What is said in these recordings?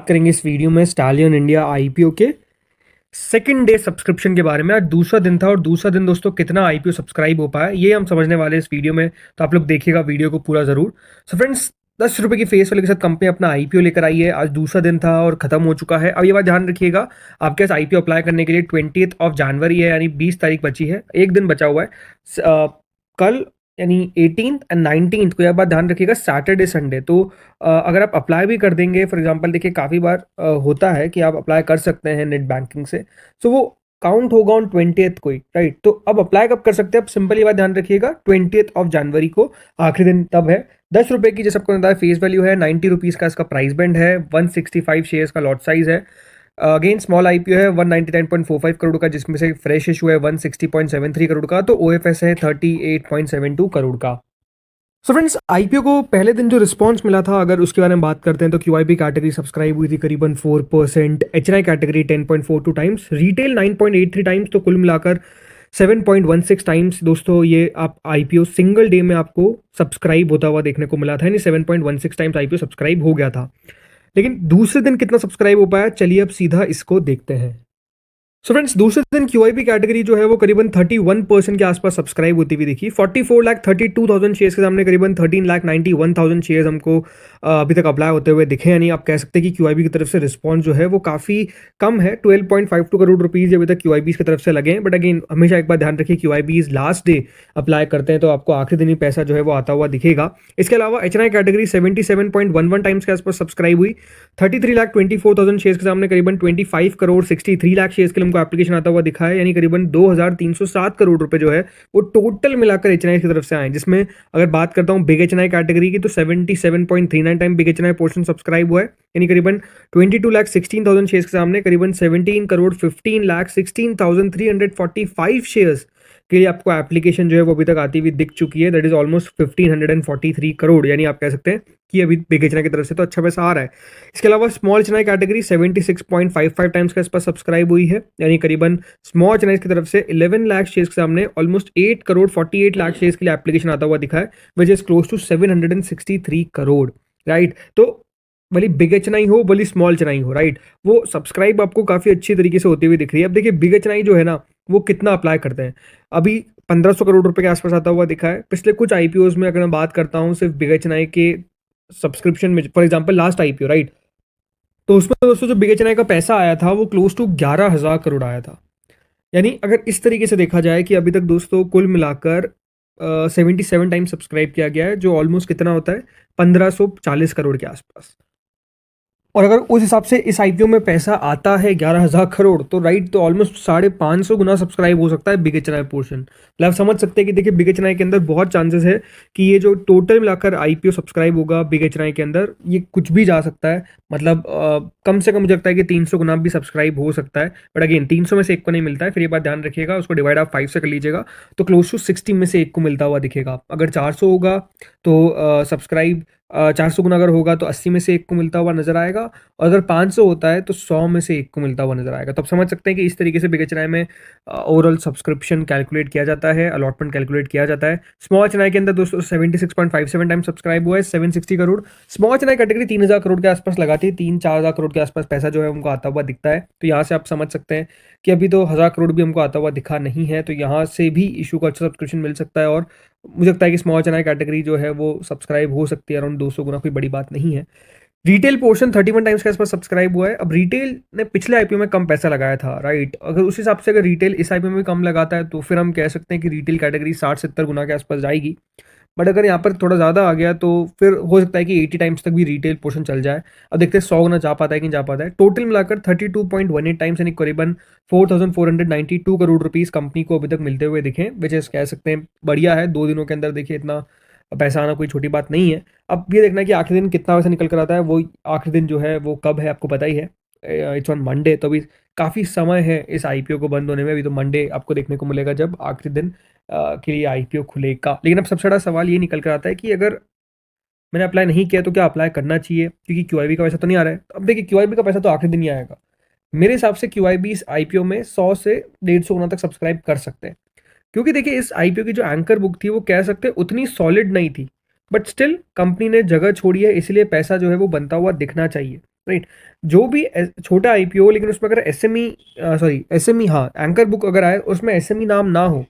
करेंगे इस वीडियो में स्टालियन इंडिया आईपीओ के सेकंड डे सब्सक्रिप्शन के बारे में। आज दूसरा दिन था और दूसरा दिन दोस्तों कितना आईपीओ सब्सक्राइब हो पाया ये हम समझने वाले हैं इस वीडियो में, तो आप लोग देखिएगा वीडियो को पूरा जरूर। सो फ्रेंड्स, 10 रुपए की फेस वैल्यू के साथ कंपनी अपना आईपीओ लेकर आई है। आज दूसरा दिन था और खत्म हो चुका है। अब ये बात ध्यान रखिएगा, आपके पास आईपीओ अप्लाई करने के लिए 20 जनवरी है, यानी 20 तारीख बची है, एक दिन बचा हुआ है। कल यानी 18 एंड 19 को, यह बात ध्यान रखिएगा, सैटरडे संडे। तो अगर आप अप्लाई भी कर देंगे, फॉर एग्जांपल देखिए काफ़ी बार होता है कि आप अप्लाई कर सकते हैं नेट बैंकिंग से, सो वो काउंट होगा ऑन 20th को ही, राइट। तो अब अप्लाई कब कर सकते हैं, अब सिंपल ये बात ध्यान रखिएगा, 20 जनवरी को आखिरी दिन तब है। 10 रुपए की जैसे आपको बताया फेस वैल्यू है, 90 रुपीज़ का इसका प्राइस बैंड है, 165 शेयर्स का लॉट साइज है। अगेन स्मॉल आईपीओ है 199.45 करोड़ का, जिसमें से फ्रेश इशू है 160.73 करोड़ का, तो ओएफएस है 38.72 करोड़ का। सो फ्रेंड्स, आईपीओ को पहले दिन जो रिस्पांस मिला था, अगर उसके बारे में बात करते हैं तो क्यूआईबी कैटेगरी सब्सक्राइब हुई थी करीबन 4%, HNI category 10.42 times, retail 9.83 times, तो कुल मिलाकर 7.16 टाइम्स दोस्तों ये आप आईपीओ सिंगल डे में आपको सब्सक्राइब होता हुआ देखने को मिला था, यानी 7.16 टाइम्स आईपीओ सब्सक्राइब हो गया था। लेकिन दूसरे दिन कितना सब्सक्राइब हो पाया, चलिए अब सीधा इसको देखते हैं। सो फ्रेंड्स, दूसरे दिन क्यूआईबी कैटेगरी जो है वो करीबन 31% के आसपास सब्सक्राइब होती हुई दिखी। 44,32,000 शेयर्स के सामने करीबन 13,91,000 शेयर्स हमको अभी तक अप्लाई होते हुए दिखे। यानी आप कह सकते हैं कि क्यूआईबी की तरफ से रिस्पॉन्स जो है वो काफ़ी कम है। 12.52 करोड़ रुपीज़ अभी तक क्यूआईबी की तरफ से लगे हैं। बट अगेन हमेशा एक बात ध्यान रखिए, क्यूआईबी लास्ट डे अप्लाई करते हैं तो आपको आखिरी दिन ही पैसा जो है वो आता हुआ दिखेगा। इसके अलावा एचएनआई कैटेगरी 77.11 टाइम्स के आसपास सब्सक्राइब हुई। 33,24,000 शेयर्स के सामने करीबन 25 करोड़ 63 लाख शेयर्स के लिए हमको एप्लीकेशन आता हुआ दिखा है। यानी करीबन 2,307 करोड़ रुपए जो है वो टोटल मिलाकर एचएनआई की तरफ से आए, जिसमें अगर बात करता हूं बिग एचएनआई कैटेगरी की तो 77.39 time big HNI portion subscribe हुआ है। यानी करीबन 22,16,000 शेयर्स के सामने करीबन 17 करोड़ 15,16,345 शेयर्स के लिए आपको एप्लीकेशन जो है वो अभी तक आती हुई दिख चुकी है। दैट इज ऑलमोस्ट 1,543 करोड़, यानी आप कह सकते हैं कि अभी बिग एचएनआई की तरफ से तो अच्छा पैसा आ रहा है। इसके अलावा स्मॉल एचएनआई कैटेगरी 76.55 टाइम्स के आसपास सब्सक्राइब हुई है। यानी करीबन स्मॉल एचएनआई की तरफ से 11 लाख शेयर्स के सामने ऑलमोस्ट 8 करोड़ 48 लाख शेयर्स के लिए एप्लीकेशन आता हुआ दिखा है, which is close to 763 crore, right. तो भले बिग एचएनआई हो भले स्मॉल एचएनआई हो, राइट, वो सब्सक्राइब आपको काफ़ी अच्छी तरीके से होती हुई दिख रही है। अब देखिए बिग एचएनआई जो है ना वो कितना अप्लाई करते हैं, अभी 1500 करोड़ रुपए के आसपास आता हुआ दिखा है। पिछले कुछ आईपीओ में अगर मैं बात करता हूँ सिर्फ बिग एचएनआई के सब्सक्रिप्शन में, for example last IPO, right, तो उसमें दोस्तों जो बिग एचएनआई का पैसा आया था वो क्लोज टू 11,000 करोड़ आया था। यानी अगर इस तरीके से देखा जाए कि अभी तक दोस्तों कुल मिलाकर 77 टाइम सब्सक्राइब किया गया है, जो ऑलमोस्ट कितना होता है 1540 करोड़ के आसपास। और अगर उस हिसाब से इस आईपीओ में पैसा आता है 11,000 करोड़, तो राइट, तो ऑलमोस्ट 550 गुना सब्सक्राइब हो सकता है बिग एचएनआई पोर्शन। मतलब आप समझ सकते हैं कि देखिए बिग एचएनआई के अंदर बहुत चांसेस है कि ये जो टोटल मिलाकर आईपीओ सब्सक्राइब होगा बिग एचएनआई के अंदर, ये कुछ भी जा सकता है। मतलब कम से कम मुझे लगता है कि 300 गुना भी सब्सक्राइब हो सकता है। बट अगेन 300 में से एक को नहीं मिलता है, फिर ये बात ध्यान रखिएगा, उसको डिवाइड आप 5 से कर लीजिएगा तो क्लोज टू 60 में से एक को मिलता हुआ दिखेगा। अगर 400 होगा तो सब्सक्राइब 400 गुना अगर होगा तो 80 में से एक को मिलता हुआ नजर आएगा, और अगर 500 होता है तो 100 में से एक को मिलता हुआ नजर आएगा। तो आप समझ सकते हैं कि इस तरीके से बिग एचएनआई में ओवरऑल सब्सक्रिप्शन कैलकुलेट किया जाता है, अलॉटमेंट कैलकुलेट किया जाता है। स्मॉल एचएनआई के अंदर दोस्तों 76.57 टाइम सब्सक्राइब हुआ है, 760 crore. Small HNI category 3,000 crore के आसपास लगाती है, 3-4,000 करोड़ के आसपास पैसा जो है उनको आता हुआ दिखता है। तो यहाँ से आप समझ सकते हैं कि अभी तो 1,000 करोड़ भी हमको आता हुआ दिखा नहीं है, तो यहाँ से भी इशू का अच्छा सब्सक्रिप्शन मिल सकता है। और मुझे लगता है कि स्मॉल एचएनआई कैटेगरी जो है वो सब्सक्राइब हो सकती है अराउंड 200 गुना, कोई बड़ी बात नहीं है। रिटेल पोर्शन 31 टाइम्स के आसपास सब्सक्राइब हुआ है। अब रिटेल ने पिछले आईपीओ में कम पैसा लगाया था, राइट, अगर उस हिसाब से अगर रिटेल इस आईपीओ में भी कम लगाता है तो फिर हम कह सकते हैं कि रिटेल कैटेगरी 60-70 गुना के आसपास जाएगी। बट अगर यहाँ पर थोड़ा ज़्यादा आ गया तो फिर हो सकता है कि 80 टाइम्स तक भी रिटेल पोर्शन चल जाए। अब देखते हैं 100 गुना जा पाता है कि नहीं जा पाता है। टोटल मिलाकर 32.18 टाइम्स यानी करीबन 4,492 करोड़ रुपीस कंपनी को अभी तक मिलते हुए दिखे, विच इज कह सकते हैं बढ़िया है। 2 दिनों के अंदर देखिए इतना पैसा आना कोई छोटी बात नहीं है। अब ये देखना है कि आखिरी दिन कितना पैसा निकल कर आता है, वो आखिरी दिन जो है वो कब है आपको पता ही है, इट्स ऑन मंडे। तो अभी काफ़ी समय है इस आईपीओ को बंद होने में, अभी तो मंडे आपको देखने को मिलेगा जब आखिरी दिन के लिए आईपीओ खुलेगा। लेकिन अब सबसे बड़ा सवाल ये निकल कर आता है कि अगर मैंने अप्लाई नहीं किया तो क्या अप्लाई करना चाहिए, क्योंकि क्यूआईबी का पैसा तो नहीं आ रहा है। अब देखिए क्यूआईबी का पैसा तो आखिरी दिन ही आएगा। मेरे हिसाब से क्यूआईबी इस आईपीओ में 100 से 150 गुना तक सब्सक्राइब कर सकते हैं, क्योंकि देखिए इस आईपीओ की जो एंकर बुक थी वो कह सकते हैं उतनी सॉलिड नहीं थी, बट स्टिल कंपनी ने जगह छोड़ी है, इसलिए पैसा जो है वो बनता हुआ दिखना चाहिए। राइट। जो भी छोटा आईपीओ हो लेकिन उसमें अगर एसएमई एसएमई हाँ एंकर बुक अगर आए उसमें एसएमई नाम ना हो।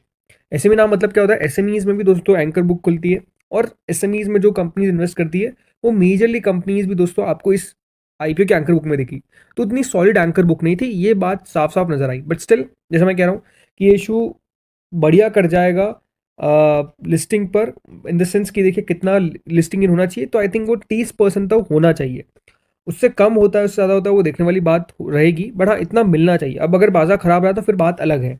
एसएमई नाम मतलब क्या होता है, एसएमईज में भी दोस्तों एंकर बुक खुलती है और एसएमईज में जो कंपनीज इन्वेस्ट करती है वो मेजरली कंपनीज भी दोस्तों आपको इस आईपीओ के एंकर बुक में दिखी। तो उतनी सॉलिड एंकर बुक नहीं थी, ये बात साफ साफ नजर आई। बट स्टिल जैसा मैं कह रहा हूँ कि ये इशू बढ़िया कर जाएगा लिस्टिंग पर, इन द सेंस कि देखिए कितना लिस्टिंग इन होना चाहिए, तो आई थिंक वो 30% तक होना चाहिए। उससे कम होता है उससे ज़्यादा होता है वो देखने वाली बात रहेगी, बट हाँ इतना मिलना चाहिए। अब अगर बाजार खराब रहा तो फिर बात अलग है।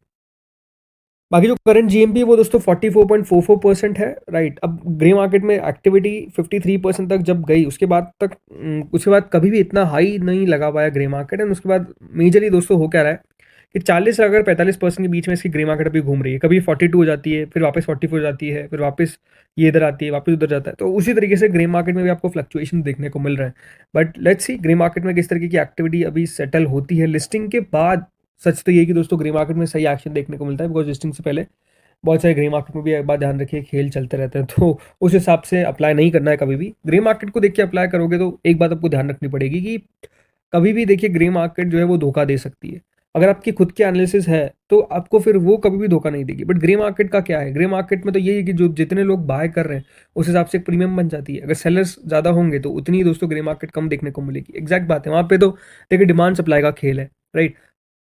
बाकी जो करंट जीएमपी है वो दोस्तों 44.44% है, राइट। अब ग्रे मार्केट में एक्टिविटी 53% तक जब गई उसके बाद उसके बाद कभी भी इतना हाई नहीं लगा पाया ग्रे मार्केट। एंड उसके बाद मेजरली दोस्तों हो क्या रहा है कि 40 से अगर 45% के बीच में इसकी ग्रे मार्केट अभी घूम रही है, कभी 42 हो जाती है, फिर वापस 44 हो जाती है, फिर वापस ये इधर आती है, वापस उधर जाता है। तो उसी तरीके से ग्रे मार्केट में भी आपको फ्लक्चुएशन देखने को मिल रहा है। But let's see grey market में किस तरीके की एक्टिविटी अभी सेटल होती है लिस्टिंग के बाद। सच तो ये कि दोस्तों ग्रे मार्केट में सही एक्शन देखने को मिलता है, बिकॉज लिस्टिंग से पहले बहुत सारे ग्रे मार्केट में भी एक बात ध्यान रखिए खेल चलते रहते हैं, तो उस हिसाब से अप्लाई नहीं करना है कभी भी। ग्रे मार्केट को देख के अप्लाई करोगे तो एक बात आपको ध्यान रखनी पड़ेगी कि कभी भी देखिए ग्रे मार्केट जो है वो धोखा दे सकती है। अगर आपकी खुद की एनालिसिस है तो आपको फिर वो कभी भी धोखा नहीं देगी। बट ग्रे मार्केट का क्या है, ग्रे मार्केट में तो ये है कि जो जितने लोग बाय कर रहे हैं उस हिसाब से एक प्रीमियम बन जाती है। अगर सेलर्स ज़्यादा होंगे तो उतनी ही दोस्तों ग्रे मार्केट कम देखने को मिलेगी। एग्जैक्ट बात है, वहाँ पे तो देखिए डिमांड सप्लाई का खेल है, राइट।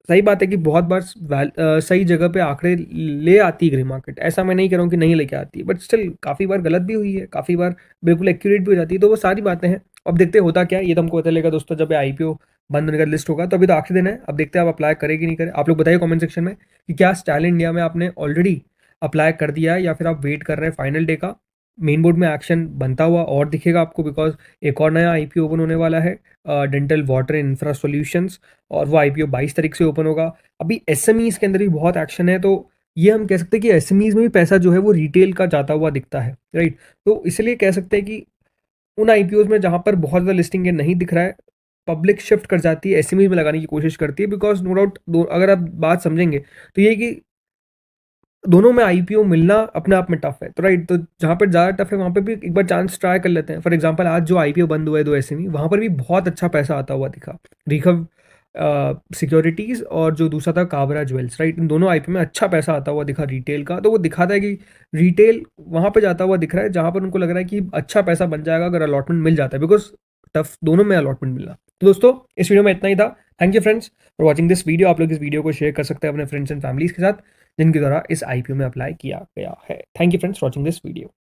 सही बात है कि बहुत बार सही जगह पे आंकड़े ले आती है ग्रे मार्केट, ऐसा मैं नहीं कह रहा हूँ कि नहीं लेके आती है, बट स्टिल काफ़ी बार गलत भी हुई है, काफ़ी बार बिल्कुल एक्यूरेट भी हो जाती है। तो वो सारी बातें हैं। अब देखते होता क्या है, ये तो हमको पता चलेगा दोस्तों जब आईपीओ बंद होने का लिस्ट होगा। तो अभी तो आखिरी दिन है, अब देखते हैं आप अप्लाई करें कि नहीं करें। आप लोग बताइए कमेंट सेक्शन में कि क्या स्टाइल इंडिया में आपने ऑलरेडी अप्लाई कर दिया है या फिर आप वेट कर रहे हैं फाइनल डे का। मेन बोर्ड में एक्शन बनता हुआ और दिखेगा आपको, बिकॉज एक और नया आईपीओ ओपन होने वाला है, डेंटल वाटर इंफ्रा सॉल्यूशंस, और वो आईपीओ 22 तारीख से ओपन होगा। अभी एसएमईज के अंदर भी बहुत एक्शन है, तो ये हम कह सकते हैं कि एसएमईज में भी पैसा जो है वो रिटेल का जाता हुआ दिखता है, राइट। तो इसलिए कह सकते हैं कि उन आईपीओज में जहां पर बहुत ज़्यादा लिस्टिंग है नहीं दिख रहा है, पब्लिक शिफ्ट कर जाती है एसएमईज में लगाने की कोशिश करती है। बिकॉज नो डाउट अगर आप बात समझेंगे तो ये कि दोनों में आईपीओ मिलना अपने आप में टफ है, तो राइट। तो जहाँ पर ज़्यादा टफ है वहाँ पे भी एक बार चांस ट्राई कर लेते हैं। फॉर एग्जांपल आज जो आईपीओ बंद हुआ है दो एसएमई, वहाँ पर भी बहुत अच्छा पैसा आता हुआ दिखा। रिखव सिक्योरिटीज़ और जो दूसरा था काबरा ज्वेल्स, राइट। इन दोनों आईपीओ में अच्छा पैसा आता हुआ दिखा रिटेल का। तो वो दिखाता है कि रिटेल वहाँ पर जाता हुआ दिख रहा है जहाँ पर उनको लग रहा है कि अच्छा पैसा बन जाएगा अगर अलॉटमेंट मिल जाता है, बिकॉज टफ दोनों में अलॉटमेंट मिलना। तो दोस्तों इस वीडियो में इतना ही था। Thank you friends for watching this video. आप लोग इस वीडियो को शेयर कर सकते हैं अपने फ्रेंड्स एंड फैमिलीज के साथ जिनके द्वारा इस आईपीओ में अप्लाई किया गया है। Thank you friends for watching this video.